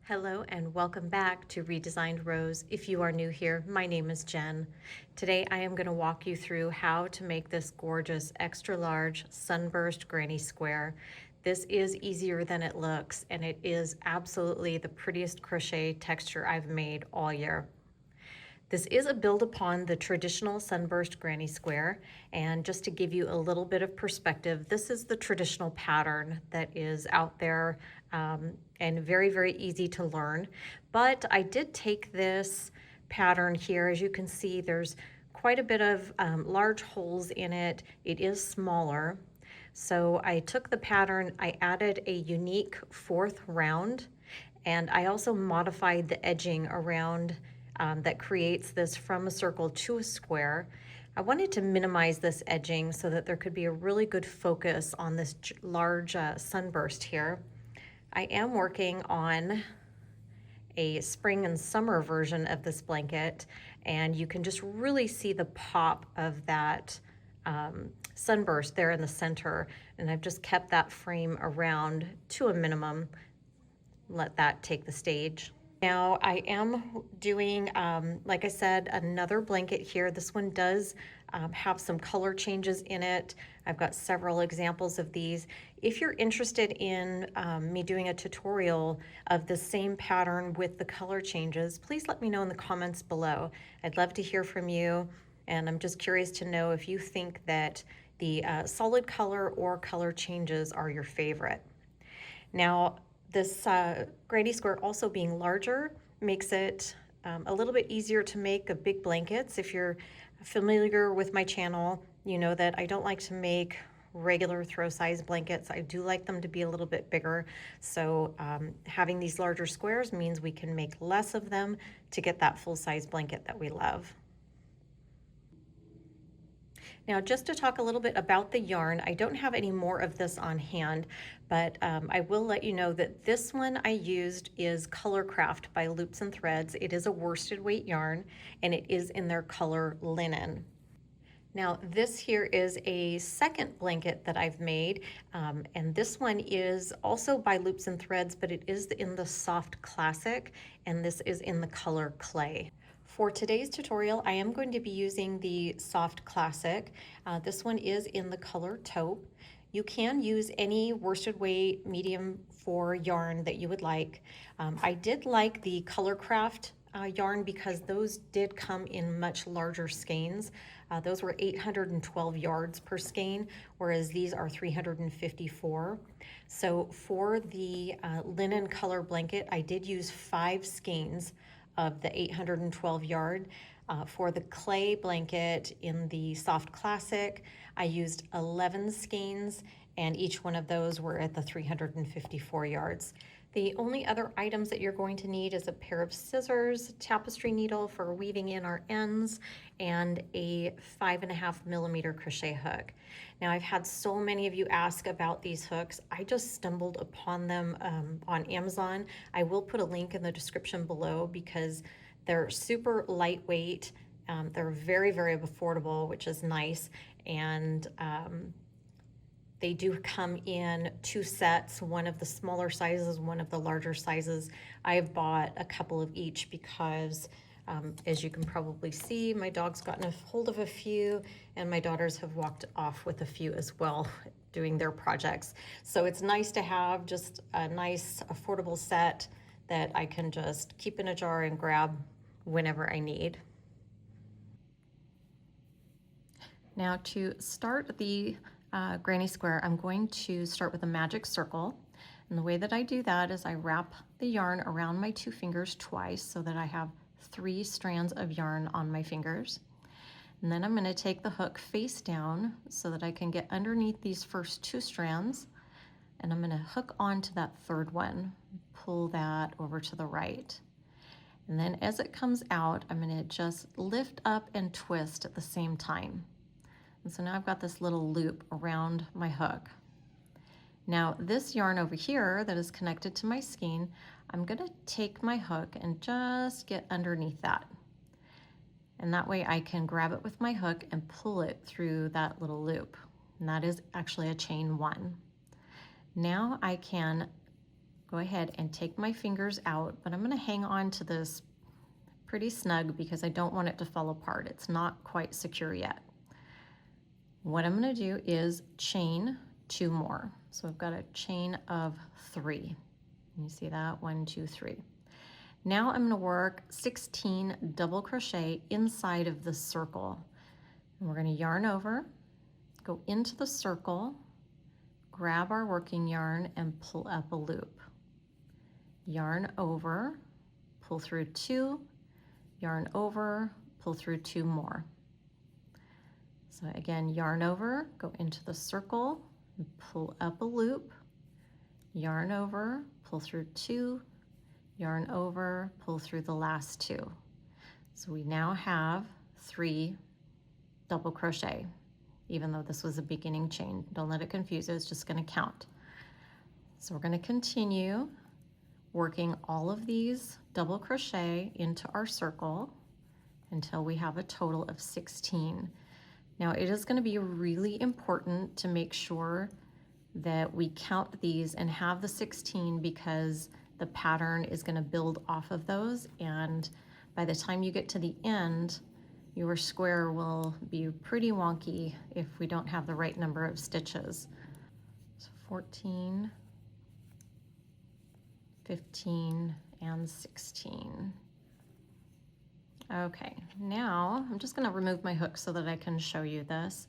Hello and welcome back to Redesigned Rose. If you are new here, my name is Jen. Today I am going to walk you through how to make this gorgeous extra large sunburst granny square. This is easier than it looks, and it is absolutely the prettiest crochet texture I've made all year. This is a build upon the traditional sunburst granny square, and just to give you a little bit of perspective, this is the traditional pattern that is out there and very, very easy to learn. But I did take this pattern here. As you can see, there's quite a bit of large holes in it. It is smaller. So I took the pattern, I added a unique fourth round, and I also modified the edging around that creates this from a circle to a square. I wanted to minimize this edging so that there could be a really good focus on this large sunburst here. I am working on a spring and summer version of this blanket, and you can just really see the pop of that sunburst there in the center, and I've just kept that frame around to a minimum, let that take the stage. Now I am doing, like I said, another blanket here. This one does have some color changes in it. I've got several examples of these. If you're interested in me doing a tutorial of the same pattern with the color changes, please let me know in the comments below. I'd love to hear from you, and I'm just curious to know if you think that the solid color or color changes are your favorite. Now, this granny square also being larger makes it a little bit easier to make of big blankets. If you're familiar with my channel, you know that I don't like to make regular throw size blankets. I do like them to be a little bit bigger. So having these larger squares means we can make less of them to get that full size blanket that we love. Now, just to talk a little bit about the yarn, I don't have any more of this on hand, but I will let you know that this one I used is Colorcraft by Loops and Threads. It is a worsted weight yarn, and it is in their color linen. Now, this here is a second blanket that I've made, and this one is also by Loops and Threads, but it is in the Soft Classic, and this is in the color Clay. For today's tutorial, I am going to be using the Soft Classic. This one is in the color Taupe. You can use any worsted weight medium 4 yarn that you would like. I did like the Colorcraft yarn because those did come in much larger skeins. Those were 812 yards per skein, whereas these are 354. So for the linen color blanket, I did use 5 skeins of the 812 yard. For the clay blanket in the Soft Classic, I used 11 skeins, and each one of those were at the 354 yards. The only other items that you're going to need is a pair of scissors, tapestry needle for weaving in our ends, and a 5.5 millimeter crochet hook. Now, I've had so many of you ask about these hooks. I just stumbled upon them on Amazon. I will put a link in the description below because they're super lightweight. They're very, very affordable, which is nice. And they do come in 2 sets, one of the smaller sizes, one of the larger sizes. I've bought a couple of each because as you can probably see, my dog's gotten a hold of a few, and my daughters have walked off with a few as well doing their projects. So it's nice to have just a nice affordable set that I can just keep in a jar and grab whenever I need. Now, to start the granny square, I'm going to start with a magic circle. And the way that I do that is I wrap the yarn around my 2 fingers twice so that I have 3 strands of yarn on my fingers. And then I'm going to take the hook face down so that I can get underneath these first 2 strands, and I'm going to hook onto that 3rd one, pull that over to the right. And then as it comes out, I'm going to just lift up and twist at the same time. And so now I've got this little loop around my hook. Now this yarn over here that is connected to my skein, I'm going to take my hook and just get underneath that. And that way I can grab it with my hook and pull it through that little loop. And that is actually a chain 1. Now I can go ahead and take my fingers out, but I'm going to hang on to this pretty snug because I don't want it to fall apart. It's not quite secure yet. What I'm going to do is chain 2 more. So I've got a chain of 3. You see that? 1, 2, 3. Now I'm going to work 16 double crochet inside of the circle. And we're going to yarn over, go into the circle, grab our working yarn and pull up a loop. Yarn over, pull through 2, yarn over, pull through 2 more. So again, yarn over, go into the circle, and pull up a loop, yarn over, pull through 2, yarn over, pull through the last 2. So we now have 3 double crochet, even though this was a beginning chain. Don't let it confuse you, it's just going to count. So we're going to continue working all of these double crochet into our circle until we have a total of 16. Now it is going to be really important to make sure that we count these and have the 16 because the pattern is going to build off of those, and by the time you get to the end, your square will be pretty wonky if we don't have the right number of stitches. So 14, 15, and 16. Okay, now I'm just going to remove my hook so that I can show you this.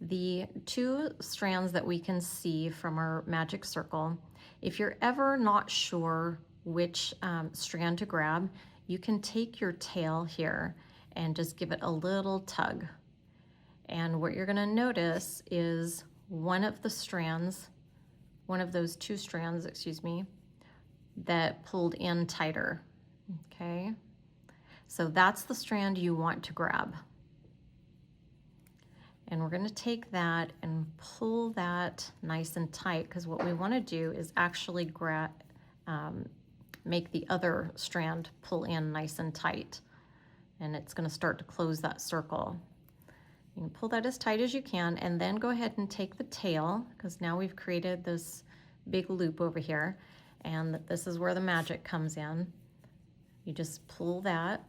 The 2 strands that we can see from our magic circle, if you're ever not sure which strand to grab, you can take your tail here and just give it a little tug. And what you're going to notice is one of the strands, one of those 2 strands, excuse me, that pulled in tighter, okay? So that's the strand you want to grab. And we're going to take that and pull that nice and tight, because what we want to do is actually make the other strand pull in nice and tight. And it's going to start to close that circle. You can pull that as tight as you can, and then go ahead and take the tail, because now we've created this big loop over here, and this is where the magic comes in. You just pull that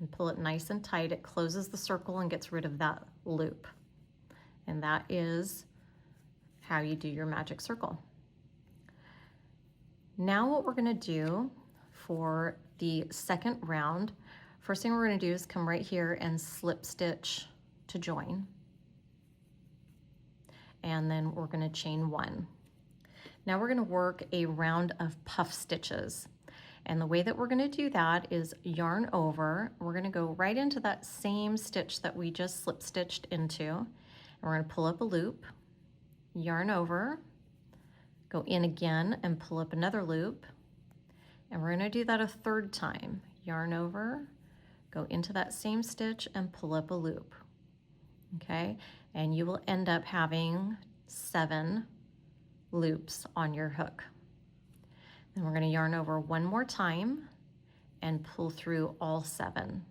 and pull it nice and tight. It closes the circle and gets rid of that loop. And that is how you do your magic circle. Now what we're going to do for the second round, first thing we're going to do is come right here and slip stitch to join. And then we're going to chain 1. Now we're going to work a round of puff stitches. And the way that we're going to do that is yarn over. We're going to go right into that same stitch that we just slip stitched into. And we're going to pull up a loop, yarn over, go in again and pull up another loop. And we're going to do that a 3rd time. Yarn over, go into that same stitch and pull up a loop. Okay? And you will end up having 7 loops on your hook. Then we're going to yarn over 1 more time and pull through all 7. And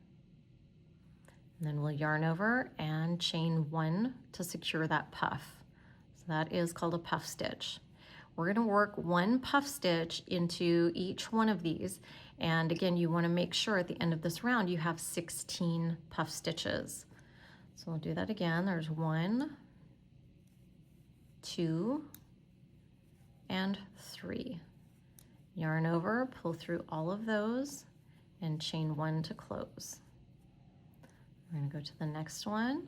then we'll yarn over and chain 1 to secure that puff. So that is called a puff stitch. We're going to work 1 puff stitch into each one of these. And again, you want to make sure at the end of this round you have 16 puff stitches. So we'll do that again. There's 1, 2, and 3. Yarn over, pull through all of those, and chain 1 to close. We're going to go to the next one.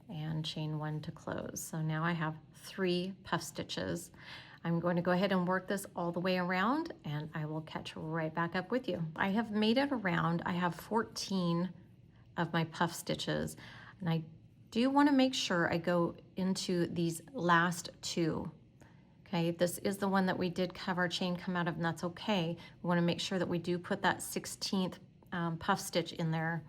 And chain 1 to close. So now I have 3 puff stitches. I'm going to go ahead and work this all the way around, and I will catch right back up with you. I have made it around. I have 14 of my puff stitches, and I do want to make sure I go into these last 2. Okay, this is the one that we did have our chain come out of, and that's okay. We want to make sure that we do put that 16th puff stitch in there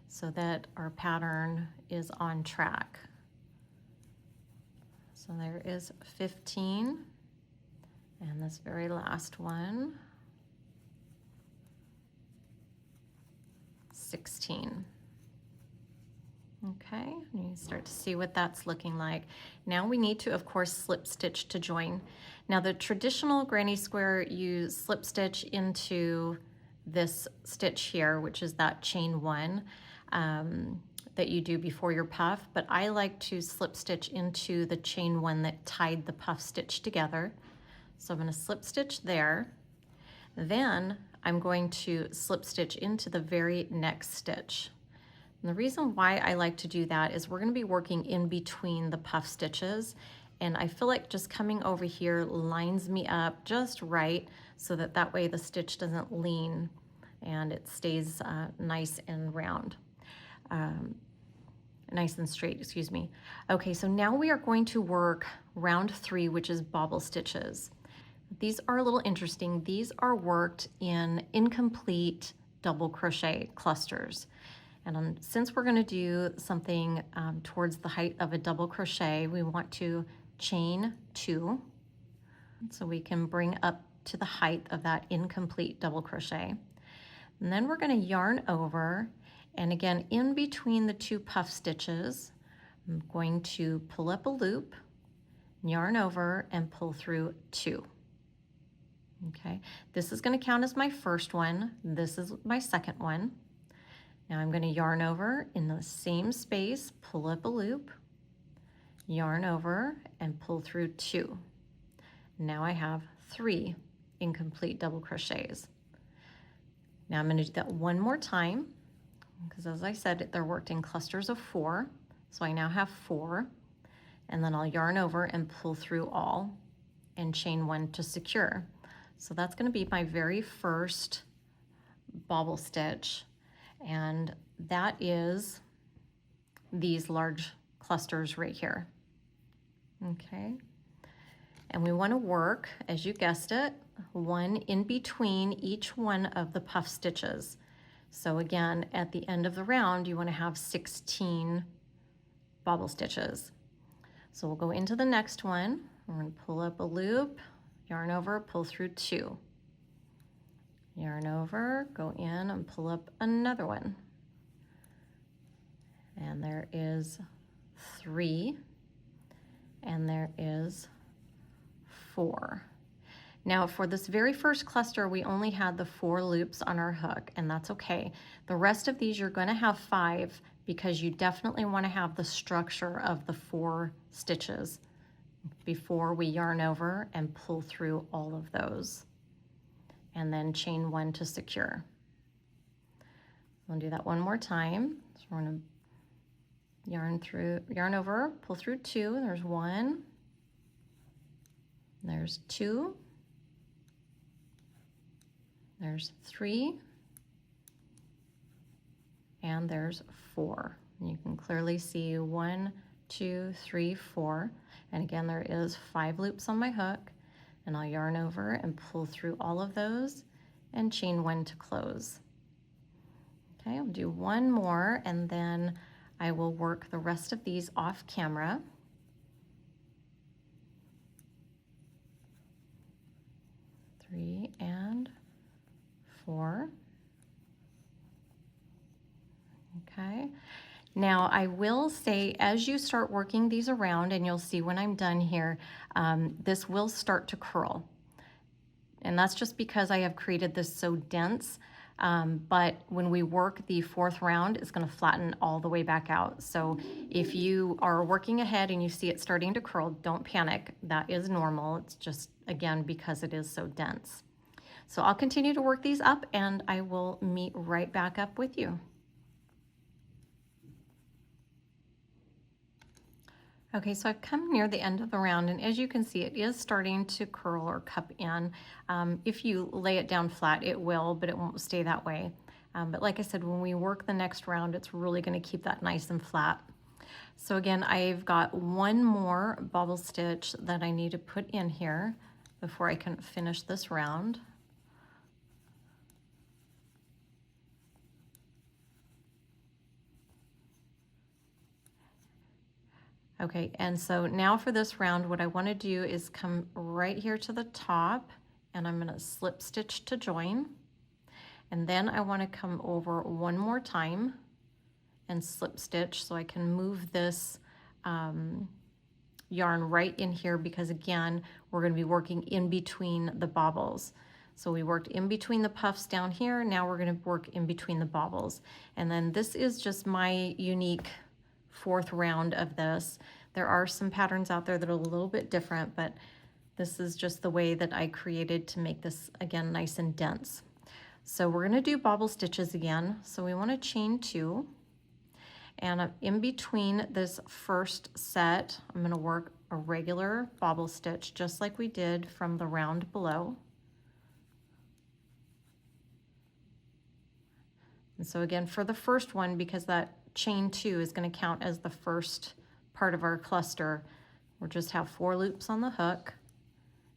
so that our pattern is on track. So there is 15, and this very last one, 16. Okay, and you start to see what that's looking like. Now we need to, of course, slip stitch to join. Now the traditional granny square, you slip stitch into this stitch here, which is that chain one that you do before your puff, but I like to slip stitch into the chain one that tied the puff stitch together. So I'm going to slip stitch there. Then I'm going to slip stitch into the very next stitch. And the reason why I like to do that is we're going to be working in between the puff stitches, and I feel like just coming over here lines me up just right so that that way the stitch doesn't lean and it stays nice and round. Nice and straight, excuse me. Okay, so now we are going to work round 3, which is bobble stitches. These are a little interesting. These are worked in incomplete double crochet clusters. And since we're going to do something towards the height of a double crochet, we want to chain 2 so we can bring up to the height of that incomplete double crochet. And then we're going to yarn over, and again in between the 2 puff stitches I'm going to pull up a loop, yarn over, and pull through 2. Okay, this is going to count as my first one. This is my second one. Now I'm going to yarn over in the same space, pull up a loop, yarn over, and pull through 2. Now I have 3 incomplete double crochets. Now I'm going to do that one more time because, as I said, they're worked in clusters of 4. So I now have 4, and then I'll yarn over and pull through all and chain 1 to secure. So that's going to be my very first bobble stitch. And that is these large clusters right here. Okay, and we want to work, as you guessed it, 1 in between each one of the puff stitches. So again, at the end of the round, you want to have 16 bobble stitches. So we'll go into the next one. We're going to pull up a loop, yarn over, pull through 2. Yarn over, go in and pull up another one. And there is 3, and there is 4. Now for this very first cluster, we only had the 4 loops on our hook, and that's okay. The rest of these you're going to have 5 because you definitely want to have the structure of the 4 stitches before we yarn over and pull through all of those. And then chain 1 to secure. We'll do that one more time. So we're going to yarn over, pull through 2. There's 1. There's 2. There's 3. And there's 4. And you can clearly see 1, 2, 3, 4. And again, there is 5 loops on my hook. And I'll yarn over and pull through all of those and chain 1 to close. Okay, I'll do one more and then I will work the rest of these off camera. Three and 4. Okay. Now I will say, as you start working these around, and you'll see when I'm done here, this will start to curl. And that's just because I have created this so dense, but when we work the 4th round, it's going to flatten all the way back out. So if you are working ahead and you see it starting to curl, don't panic. That is normal. It's just, again, because it is so dense. So I'll continue to work these up and I will meet right back up with you. Okay, so I've come near the end of the round, and as you can see, it is starting to curl or cup in. If you lay it down flat, it will, but it won't stay that way. But like I said, when we work the next round, it's really going to keep that nice and flat. So again, I've got one more bobble stitch that I need to put in here before I can finish this round. Okay, and so now for this round, what I want to do is come right here to the top, and I'm going to slip stitch to join. And then I want to come over one more time and slip stitch. So I can move this yarn right in here because again, we're going to be working in between the bobbles. So we worked in between the puffs down here. Now we're going to work in between the bobbles. And then this is just my unique 4th round of this. There are some patterns out there that are a little bit different, but this is just the way that I created to make this, again, nice and dense. So we're going to do bobble stitches again. So we want to chain 2. And in between this first set, I'm going to work a regular bobble stitch just like we did from the round below. And so again, for the first one, because that chain 2 is going to count as the first part of our cluster, we'll just have 4 loops on the hook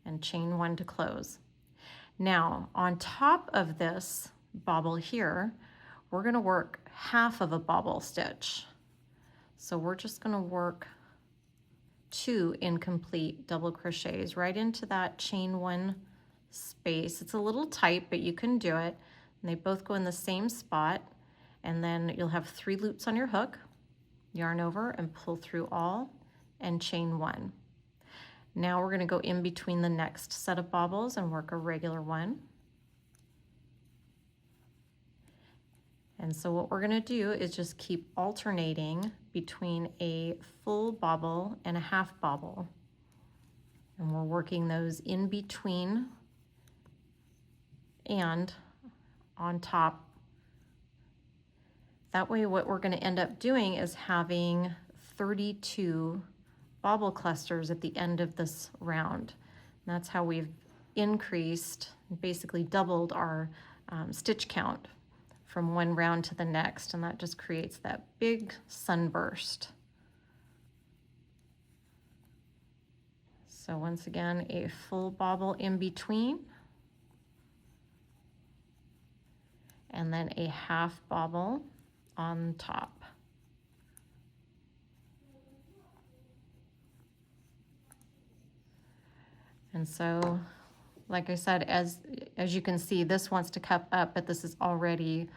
and chain 1 to close. Now, on top of this bobble here, we're going to work half of a bobble stitch. So we're just going to work 2 incomplete double crochets right into that chain 1 space. It's a little tight, but you can do it. And they both go in the same spot. And then you'll have 3 loops on your hook, yarn over and pull through all and chain 1. Now we're going to go in between the next set of bobbles and work a regular one. And so what we're going to do is just keep alternating between a full bobble and a half bobble. And we're working those in between and on top. That way what we're going to end up doing is having 32 bobble clusters at the end of this round. And that's how we've increased, basically doubled our stitch count from one round to the next, and that just creates that big sunburst. So once again, a full bobble in between, and then a half bobble on top. And so, like I said, as you can see, this wants to cup up, but this is already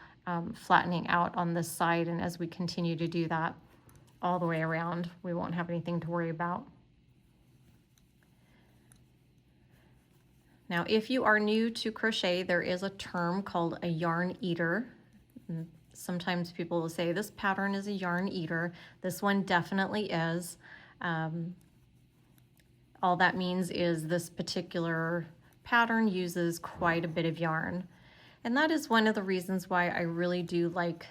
flattening out on this side. And as we continue to do that all the way around, we won't have anything to worry about. Now, if you are new to crochet, there is a term called a yarn eater. Sometimes people will say this pattern is a yarn eater. This one definitely is. All that means is this particular pattern uses quite a bit of yarn. And that is one of the reasons why I really do like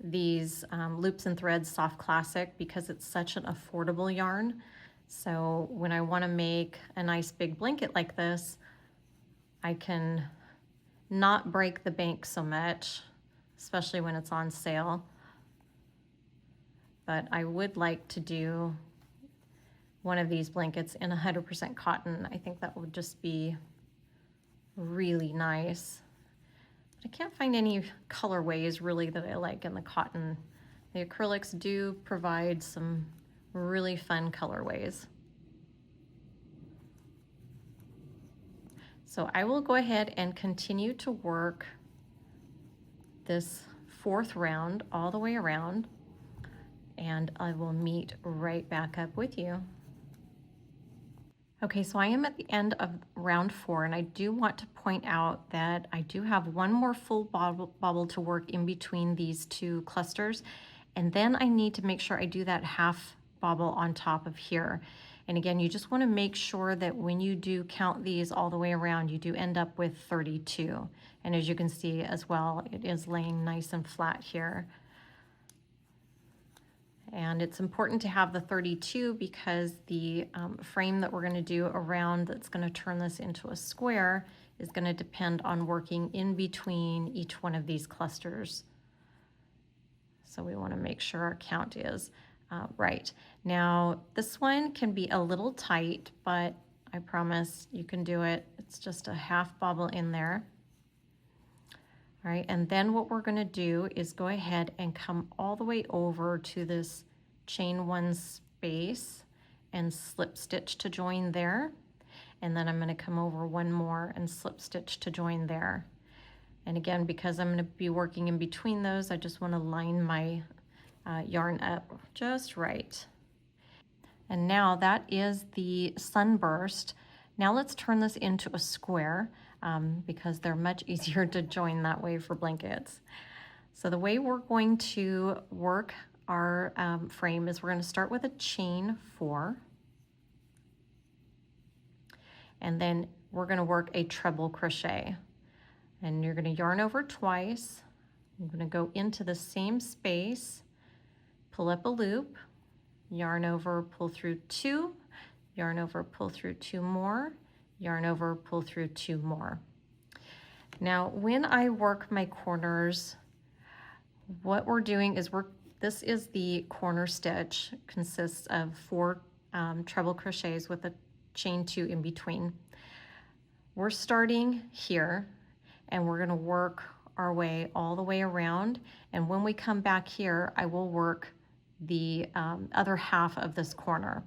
these Loops and Threads Soft Classic, because it's such an affordable yarn. So when I want to make a nice big blanket like this, I can not break the bank so much, especially when it's on sale. But I would like to do one of these blankets in 100% cotton. I think that would just be really nice. But I can't find any colorways really that I like in the cotton. The acrylics do provide some really fun colorways. So I will go ahead and continue to work this 4th round all the way around, and I will meet right back up with you. Okay, so I am at the end of round 4, and I do want to point out that I do have one more full bobble to work in between these 2 clusters, and then I need to make sure I do that half bobble on top of here. And again, you just want to make sure that when you do count these all the way around, you do end up with 32. And as you can see as well, it is laying nice and flat here. And it's important to have the 32 because the frame that we're going to do around that's going to turn this into a square is going to depend on working in between each one of these clusters. So we want to make sure our count is right. Now, this one can be a little tight, but I promise you can do it. It's just a half bobble in there. All right, and then what we're going to do is go ahead and come all the way over to this chain 1 space and slip stitch to join there. And then I'm going to come over one more and slip stitch to join there. And again, because I'm going to be working in between those, I just want to line my yarn up just right. And now that is the Sunburst. Now let's turn this into a square because they're much easier to join that way for blankets. So the way we're going to work our frame is we're going to start with a chain 4. And then we're going to work a treble crochet. And you're going to yarn over twice. I'm going to go into the same space, pull up a loop, yarn over, pull through 2, yarn over, pull through 2 more, yarn over, pull through 2 more. Now, when I work my corners, what we're doing is this is the corner stitch, consists of 4 treble crochets with a chain 2 in between. We're starting here and we're going to work our way all the way around, and when we come back here I will work the other half of this corner.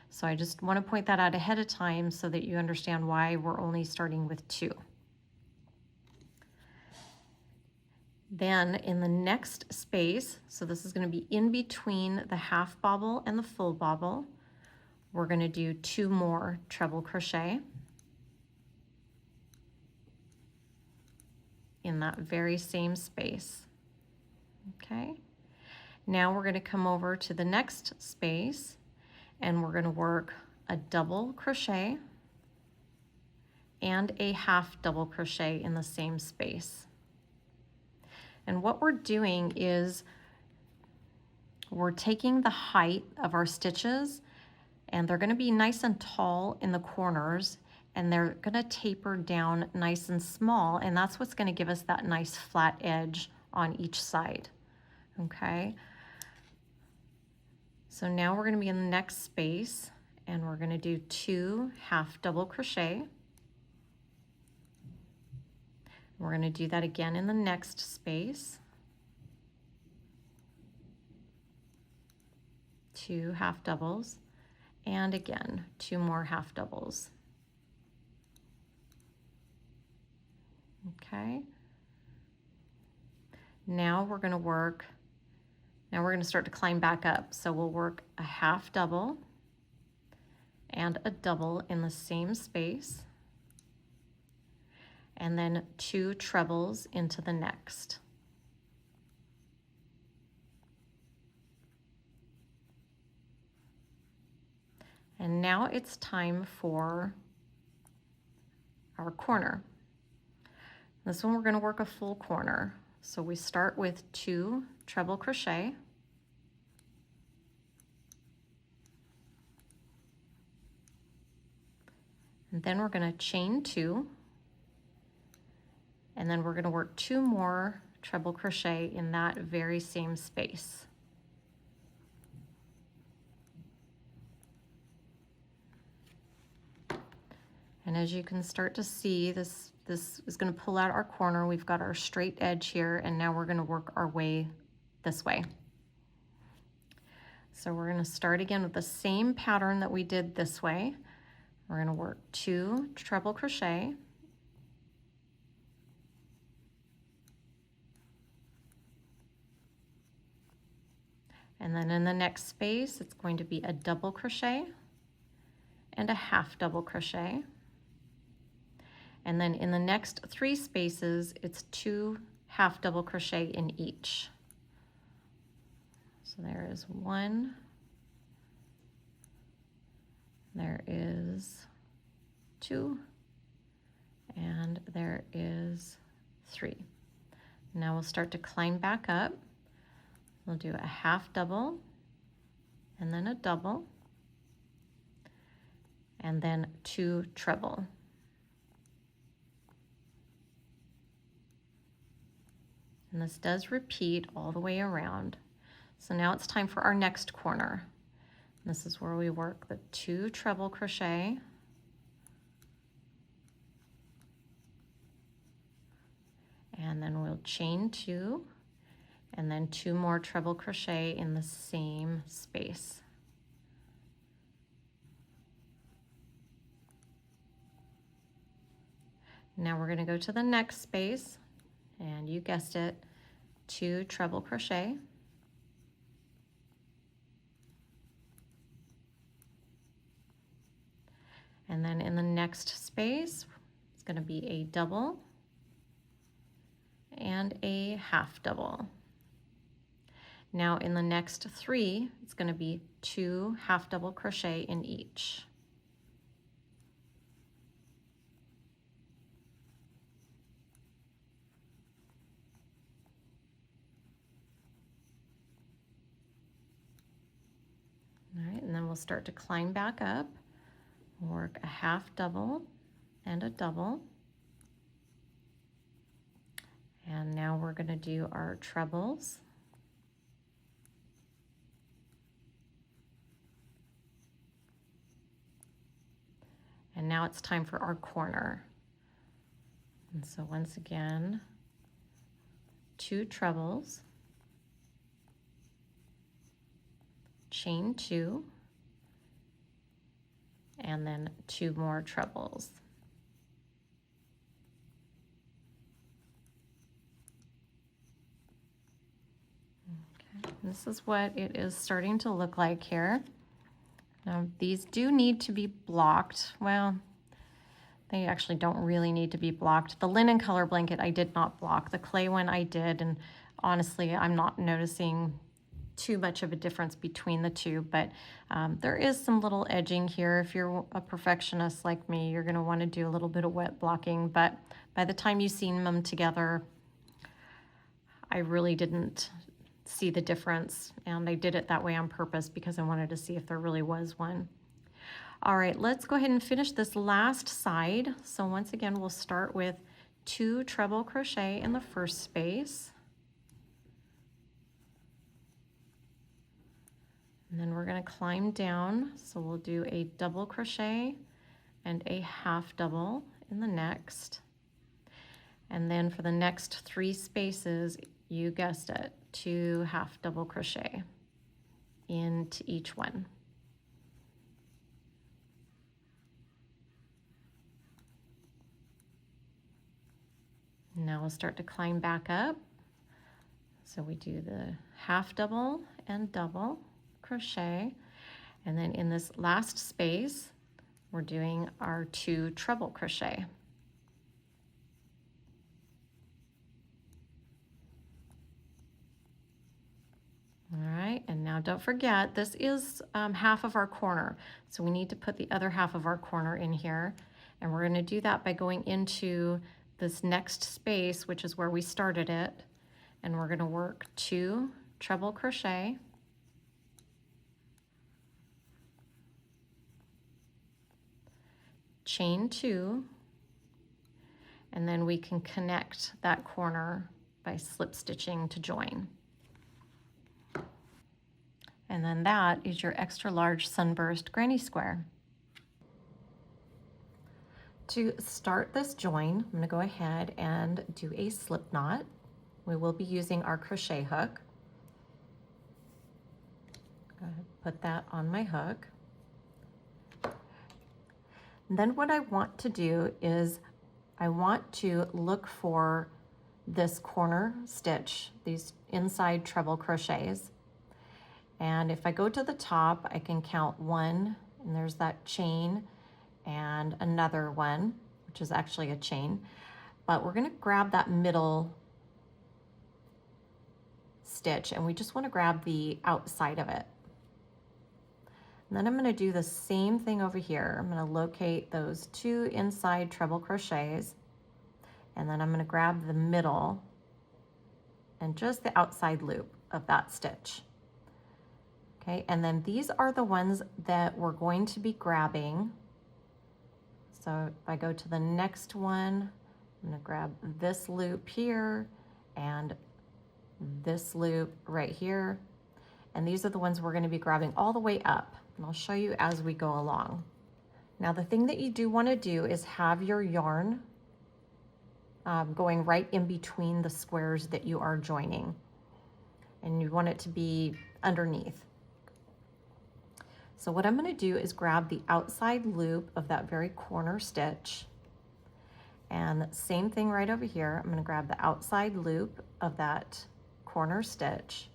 So I just want to point that out ahead of time so that you understand why we're only starting with 2. Then in the next space, so this is going to be in between the half bobble and the full bobble, we're going to do 2 more treble crochet in that very same space. Okay, now we're going to come over to the next space and we're going to work a double crochet and a half double crochet in the same space. And what we're doing is we're taking the height of our stitches, and they're going to be nice and tall in the corners, and they're going to taper down nice and small, and that's what's going to give us that nice flat edge on each side. Okay, so now we're going to be in the next space and we're going to do 2 half double crochet. We're going to do that again in the next space. 2 half doubles, and again 2 more half doubles. Okay. Now we're going to start to climb back up. So we'll work a half double and a double in the same space, and then 2 trebles into the next. And now it's time for our corner. This one we're going to work a full corner. So we start with 2 treble crochet, and then we're going to chain 2, and then we're going to work 2 more treble crochet in that very same space. And as you can start to see, this is going to pull out our corner. We've got our straight edge here, and now we're going to work our way this way. So we're going to start again with the same pattern that we did this way. We're going to work 2 treble crochet, and then in the next space it's going to be a double crochet and a half double crochet. And then in the next 3 spaces, it's 2 half double crochet in each. So there is 1, there is 2, and there is 3. Now we'll start to climb back up. We'll do a half double, and then a double, and then 2 treble. And this does repeat all the way around. So now it's time for our next corner. This is where we work the 2 treble crochet, and then we'll chain 2, and then 2 more treble crochet in the same space. Now we're going to go to the next space. and you guessed it, 2 treble crochet. And then in the next space, it's going to be a double and a half double. Now in the next 3, it's going to be 2 half double crochet in each. All right, and then we'll start to climb back up, work a half double and a double. And now we're going to do our trebles. And now it's time for our corner. And so once again, 2 trebles, chain 2, and then 2 more trebles. Okay, this is what it is starting to look like here. Now these do need to be blocked. Well, they actually don't really need to be blocked. The linen color blanket I did not block. The clay one I did, and honestly, I'm not noticing too much of a difference between the two, but there is some little edging here. If you're a perfectionist like me, you're gonna wanna do a little bit of wet blocking, but by the time you've seen them together, I really didn't see the difference, and I did it that way on purpose because I wanted to see if there really was one. All right, let's go ahead and finish this last side. So once again, we'll start with 2 treble crochet in the first space. And then we're going to climb down. So we'll do a double crochet and a half double in the next. And then for the next 3 spaces, you guessed it, 2 half double crochet into each one. Now we'll start to climb back up. So we do the half double and double crochet, and then in this last space, we're doing our 2 treble crochet. All right, and now don't forget, this is half of our corner. So we need to put the other half of our corner in here. And we're gonna do that by going into this next space, which is where we started it. And we're gonna work 2 treble crochet. Chain 2. And then we can connect that corner by slip stitching to join. And then that is your extra large Sunburst granny square. To start this join, I'm gonna go ahead and do a slip knot. We will be using our crochet hook. Go ahead, put that on my hook. And then what I want to do is I want to look for this corner stitch, these inside treble crochets. And if I go to the top, I can count 1, and there's that chain, and another one, which is actually a chain. But we're gonna grab that middle stitch, and we just wanna grab the outside of it. And then I'm gonna do the same thing over here. I'm gonna locate those 2 inside treble crochets, and then I'm gonna grab the middle and just the outside loop of that stitch. Okay, and then these are the ones that we're going to be grabbing. So if I go to the next one, I'm gonna grab this loop here and this loop right here. And these are the ones we're gonna be grabbing all the way up. And I'll show you as we go along. Now the thing that you do wanna do is have your yarn going right in between the squares that you are joining. And you want it to be underneath. So what I'm gonna do is grab the outside loop of that very corner stitch, And same thing right over here. I'm going to grab the outside loop of that corner stitch.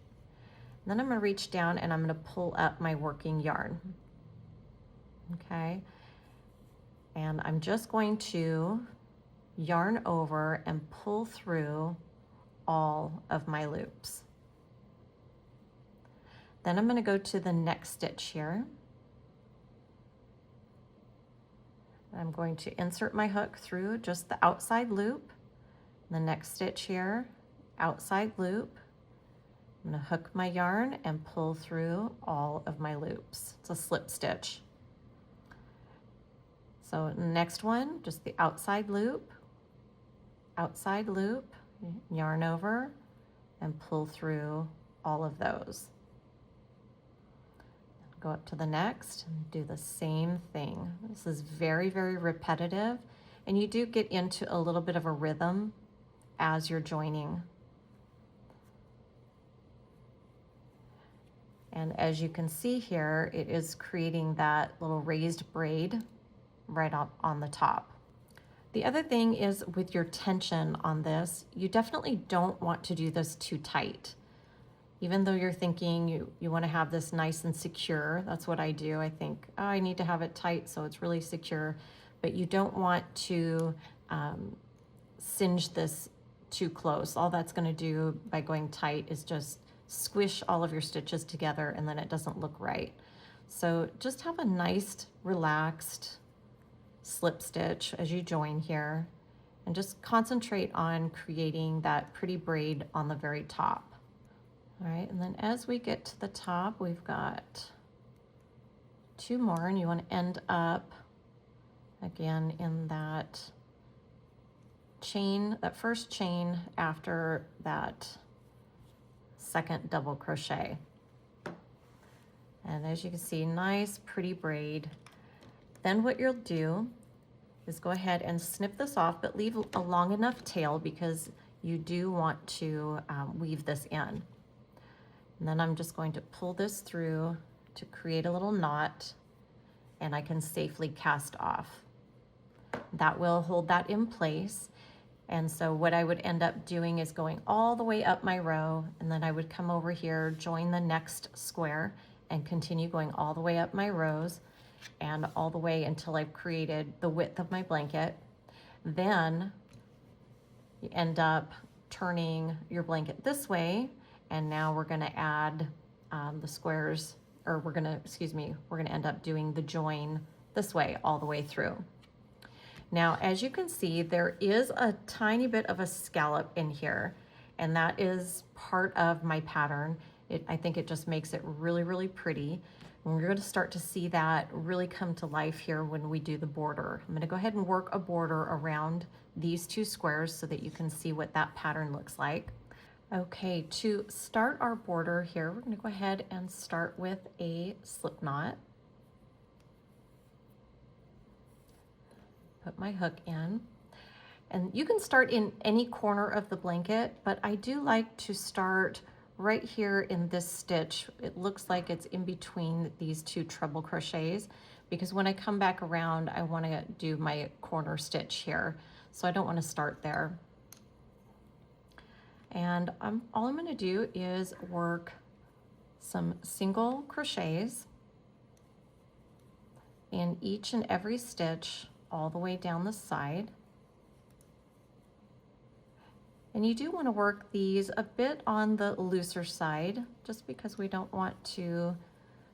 Then I'm going to reach down and I'm going to pull up my working yarn. Okay. And I'm just going to yarn over and pull through all of my loops. Then I'm going to go to the next stitch here. I'm going to insert my hook through just the outside loop. The next stitch here, outside loop. I'm going to hook my yarn and pull through all of my loops. It's a slip stitch. So next one, just the outside loop, yarn over and pull through all of those. Go up to the next and do the same thing. This is very, very repetitive, and you do get into a little bit of a rhythm as you're joining. And as you can see here, it is creating that little raised braid right up on the top. The other thing is with your tension on this, you definitely don't want to do this too tight. Even though you're thinking you want to have this nice and secure, that's what I do. I think, oh, I need to have it tight so it's really secure, but you don't want to singe this too close. All that's going to do by going tight is just squish all of your stitches together, and then it doesn't look right. So just have a nice, relaxed slip stitch as you join here, and just concentrate on creating that pretty braid on the very top. All right, and then as we get to the top, we've got 2 more, and you want to end up again in that chain, that first chain after that second double crochet. And as you can see, nice pretty braid. Then what you'll do is go ahead and snip this off, but leave a long enough tail because you do want to weave this in. And then I'm just going to pull this through to create a little knot, and I can safely cast off. That will hold that in place. And so what I would end up doing is going all the way up my row, and then I would come over here, join the next square, and continue going all the way up my rows and all the way until I've created the width of my blanket. Then you end up turning your blanket this way, and now we're going to add the squares, or we're going to end up doing the join this way all the way through. Now, as you can see, there is a tiny bit of a scallop in here, and that is part of my pattern. I think it just makes it really, really pretty. And we're going to start to see that really come to life here when we do the border. I'm going to go ahead and work a border around these 2 squares so that you can see what that pattern looks like. Okay, to start our border here, we're going to go ahead and start with a slip knot. Put my hook in. And you can start in any corner of the blanket, but I do like to start right here in this stitch. It looks like it's in between these 2 treble crochets, because when I come back around, I want to do my corner stitch here. So I don't want to start there. And all I'm going to do is work some single crochets in each and every stitch all the way down the side. And you do want to work these a bit on the looser side, just because we don't want to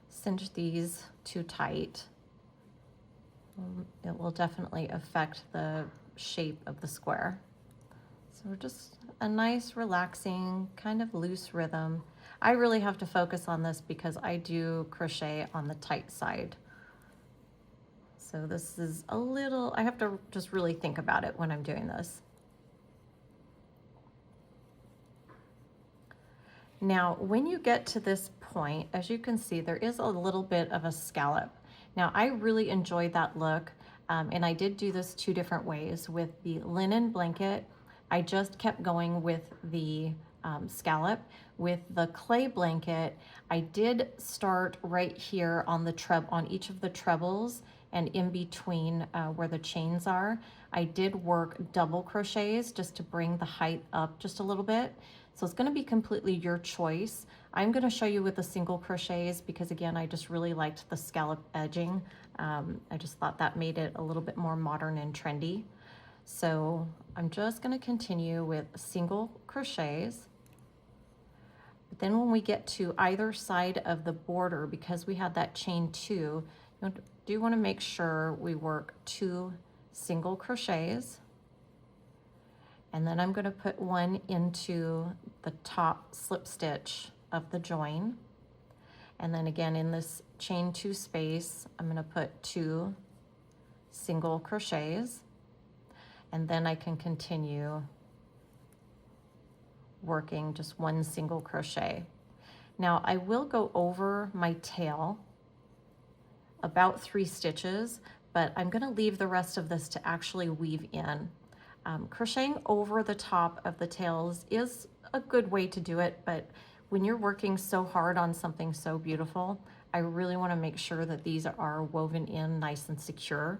cinch these too tight. It will definitely affect the shape of the square. So just a nice, relaxing, kind of loose rhythm. I really have to focus on this because I do crochet on the tight side. So this is a little, I have to just really think about it when I'm doing this. Now, when you get to this point, as you can see, there is a little bit of a scallop. Now, I really enjoyed that look, and I did do this 2 different ways. With the linen blanket, I just kept going with the scallop. With the clay blanket, I did start right here on the on each of the trebles and in between where the chains are, I did work double crochets just to bring the height up just a little bit. So it's going to be completely your choice. I'm going to show you with the single crochets because again, I just really liked the scallop edging. I just thought that made it a little bit more modern and trendy. So I'm just going to continue with single crochets. But then when we get to either side of the border, because we had that chain 2, you do want to make sure we work 2 single crochets. And then I'm going to put one into the top slip stitch of the join. And then again in this chain 2 space, I'm going to put 2 single crochets. And then I can continue working just 1 single crochet. Now I will go over my tail about 3 stitches, but I'm going to leave the rest of this to actually weave in. Crocheting over the top of the tails is a good way to do it, but when you're working so hard on something so beautiful, I really want to make sure that these are woven in nice and secure.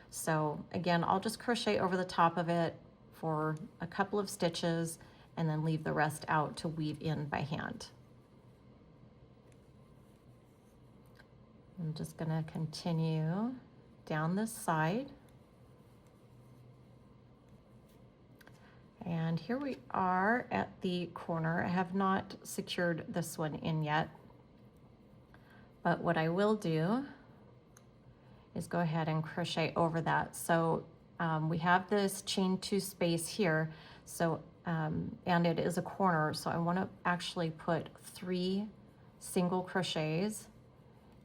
So again, I'll just crochet over the top of it for a couple of stitches and then leave the rest out to weave in by hand. I'm just going to continue down this side. And here we are at the corner. I have not secured this one in yet, but what I will do is go ahead and crochet over that. So we have this chain 2 space here, so and it is a corner, so I want to actually put 3 single crochets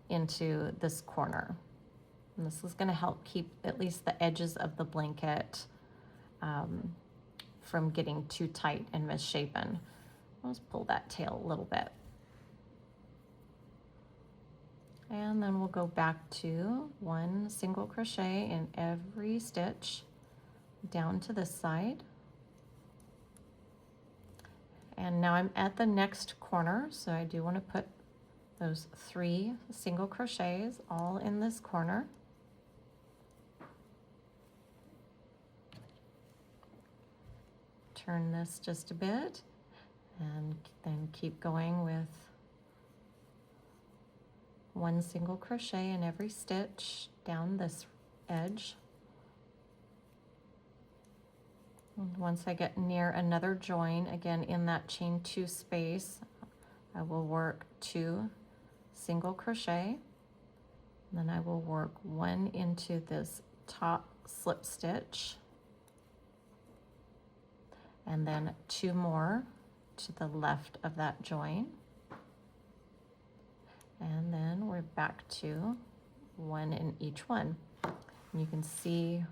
into this corner. And this is going to help keep at least the edges of the blanket from getting too tight and misshapen. Let's pull that tail a little bit. And then we'll go back to 1 single crochet in every stitch down to this side. And now I'm at the next corner, so I do want to put those 3 single crochets all in this corner. Turn this just a bit and then keep going with 1 single crochet in every stitch down this edge. And once I get near another join, again in that chain 2 space, I will work 2 single crochet, and then I will work 1 into this top slip stitch, and then 2 more to the left of that join. And then we're back to 1 in each one. And you can see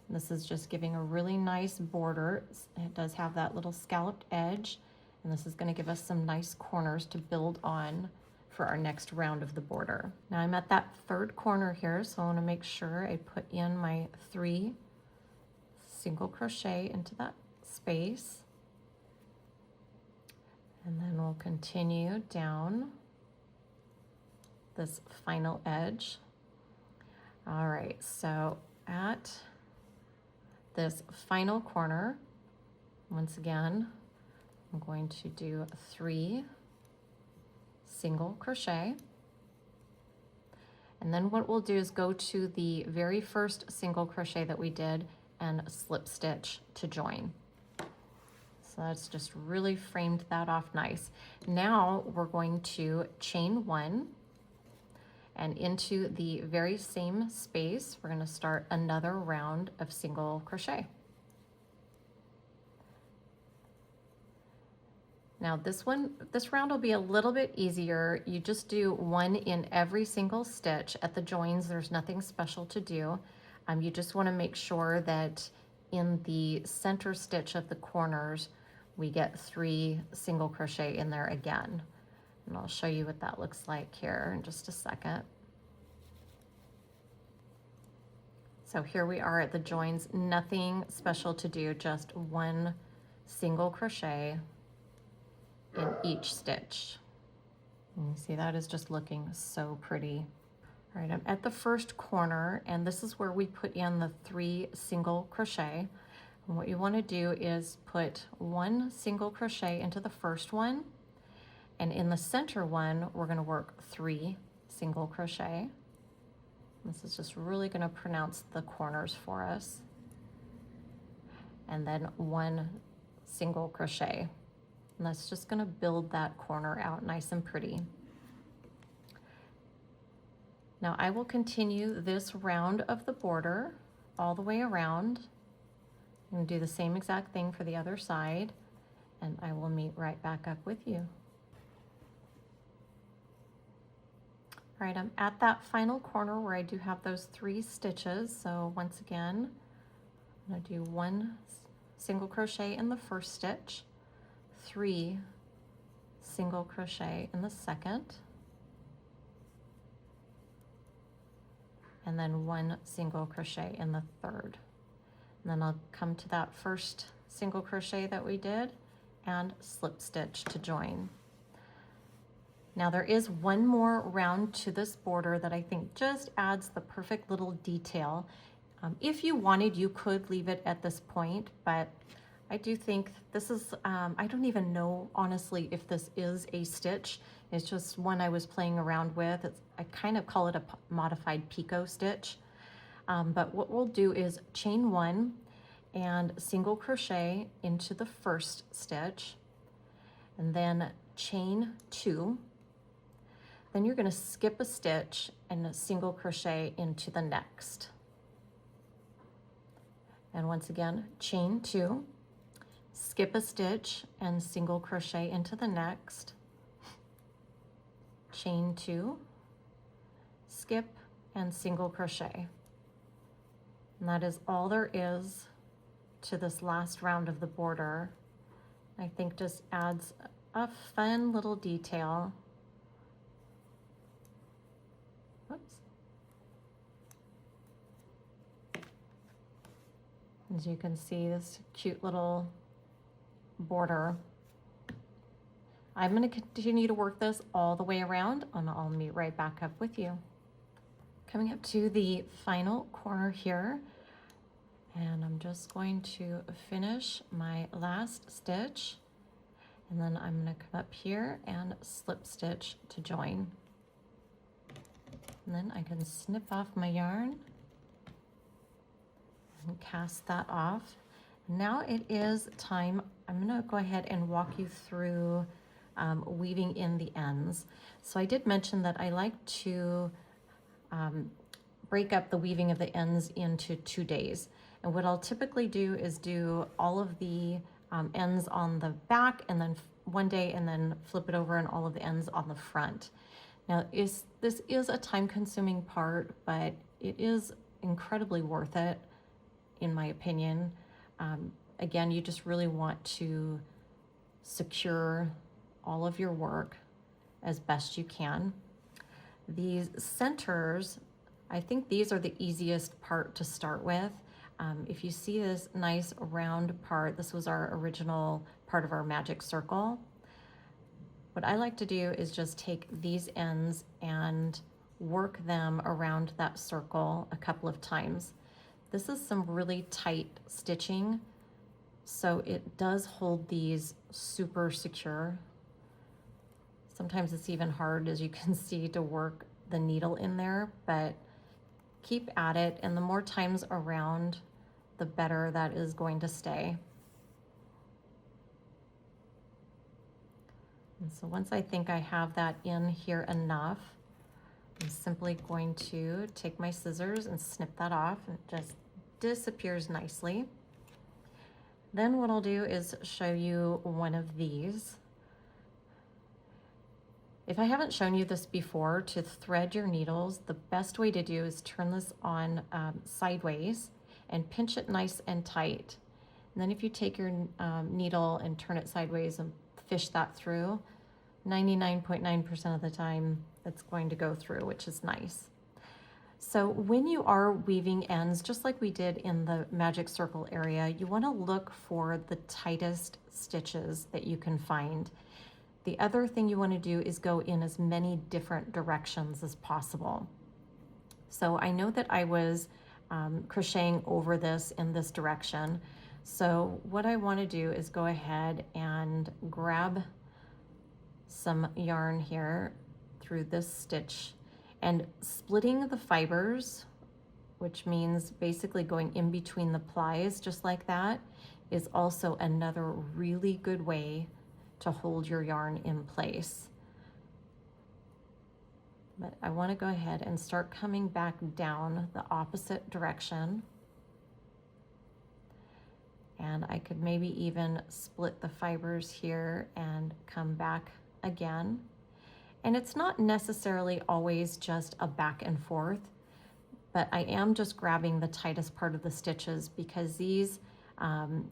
this is just giving a really nice border. It does have that little scalloped edge, and this is going to give us some nice corners to build on for our next round of the border. Now I'm at that 3rd corner here, so I want to make sure I put in my 3 single crochet into that space, and then we'll continue down this final edge. All right, so at this final corner, once again, I'm going to do 3 single crochet, and then what we'll do is go to the very first single crochet that we did and slip stitch to join. So that's just really framed that off nice. Now we're going to chain 1, and into the very same space, we're going to start another round of single crochet. Now this round will be a little bit easier. You just do 1 in every single stitch. At the joins, there's nothing special to do. You just want to make sure that in the center stitch of the corners, we get 3 single crochet in there again. And I'll show you what that looks like here in just a second. So here we are at the joins, nothing special to do, just 1 single crochet in each stitch. And you see that is just looking so pretty. All right, I'm at the first corner, and this is where we put in the 3 single crochet. And what you want to do is put 1 single crochet into the first one, and in the center one, we're going to work 3 single crochet. This is just really going to pronounce the corners for us. And then 1 single crochet. And that's just going to build that corner out nice and pretty. Now I will continue this round of the border all the way around. I'm going to do the same exact thing for the other side, and I will meet right back up with you. All right, I'm at that final corner where I do have those 3 stitches. So once again, I'm going to do 1 single crochet in the first stitch, 3 single crochet in the second, and then 1 single crochet in the third. And then I'll come to that first single crochet that we did and slip stitch to join. Now there is one more round to this border that I think just adds the perfect little detail. If you wanted, you could leave it at this point, but I do think this is, I don't even know honestly if this is a stitch. It's just one I was playing around with. I kind of call it a modified picot stitch. But what we'll do is chain 1 and single crochet into the first stitch, and then chain 2. Then you're going to skip a stitch and a single crochet into the next. And once again, chain 2, skip a stitch and single crochet into the next, chain 2, skip and single crochet. And that is all there is to this last round of the border. I think just adds a fun little detail. Oops. As you can see, this cute little border. I'm going to continue to work this all the way around, and I'll meet right back up with you. Coming up to the final corner here, and I'm just going to finish my last stitch, and then I'm going to come up here and slip stitch to join. And then I can snip off my yarn and cast that off. Now it is time, I'm going to go ahead and walk you through weaving in the ends. So I did mention that I like to break up the weaving of the ends into 2 days. And what I'll typically do is do all of the ends on the back, and then one day, and then flip it over and all of the ends on the front. Now this is a time-consuming part, but it is incredibly worth it, in my opinion. Again, you just really want to secure all of your work as best you can. These centers, I think these are the easiest part to start with. If you see this nice round part, this was our original part of our magic circle. What I like to do is just take these ends and work them around that circle a couple of times. This is some really tight stitching, so it does hold these super secure. Sometimes it's even hard, as you can see, to work the needle in there, but keep at it, and the more times around, the better that is going to stay. And so once I think I have that in here enough, I'm simply going to take my scissors and snip that off, and it just disappears nicely. Then what I'll do is show you one of these. If I haven't shown you this before, to thread your needles, the best way to do is turn this on sideways and pinch it nice and tight. And then if you take your needle and turn it sideways and fish that through, 99.9% of the time it's going to go through, which is nice. So when you are weaving ends, just like we did in the magic circle area, you want to look for the tightest stitches that you can find. The other thing you want to do is go in as many different directions as possible. So I know that I was crocheting over this in this direction. So what I want to do is go ahead and grab some yarn here through this stitch and splitting the fibers, which means basically going in between the plies just like that, is also another really good way to hold your yarn in place. But I want to go ahead and start coming back down the opposite direction. And I could maybe even split the fibers here and come back again. And it's not necessarily always just a back and forth, but I am just grabbing the tightest part of the stitches because these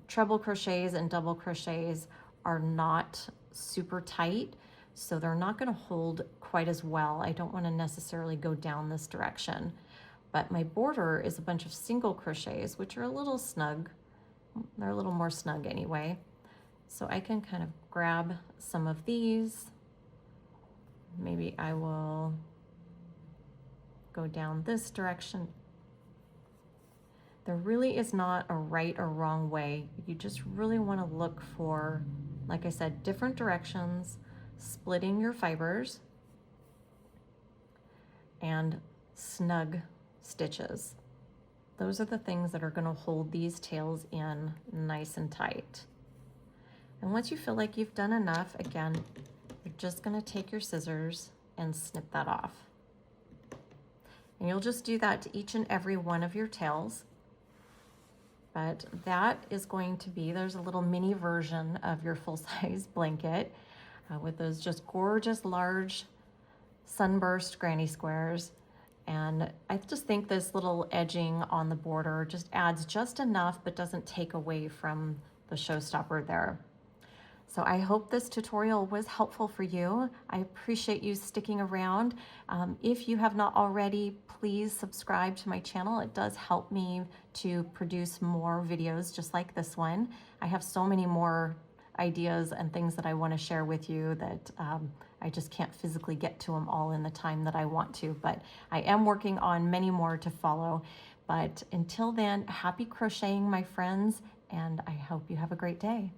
treble crochets and double crochets are not super tight, so they're not going to hold quite as well. I don't want to necessarily go down this direction, but my border is a bunch of single crochets, which are a little snug. They're a little more snug anyway. So I can kind of grab some of these. Maybe I will go down this direction. There really is not a right or wrong way. You just really want to look for, like I said, different directions, splitting your fibers, and snug stitches. Those are the things that are going to hold these tails in nice and tight. And once you feel like you've done enough, again, you're just going to take your scissors and snip that off. And you'll just do that to each and every one of your tails. But that is going to be, there's a little mini version of your full-size blanket with those just gorgeous large Sunburst granny squares. And I just think this little edging on the border just adds just enough, but doesn't take away from the showstopper there. So I hope this tutorial was helpful for you. I appreciate you sticking around. If you have not already, please subscribe to my channel. It does help me to produce more videos just like this one. I have so many more ideas and things that I want to share with you that I just can't physically get to them all in the time that I want to, but I am working on many more to follow. But until then, happy crocheting, my friends, and I hope you have a great day.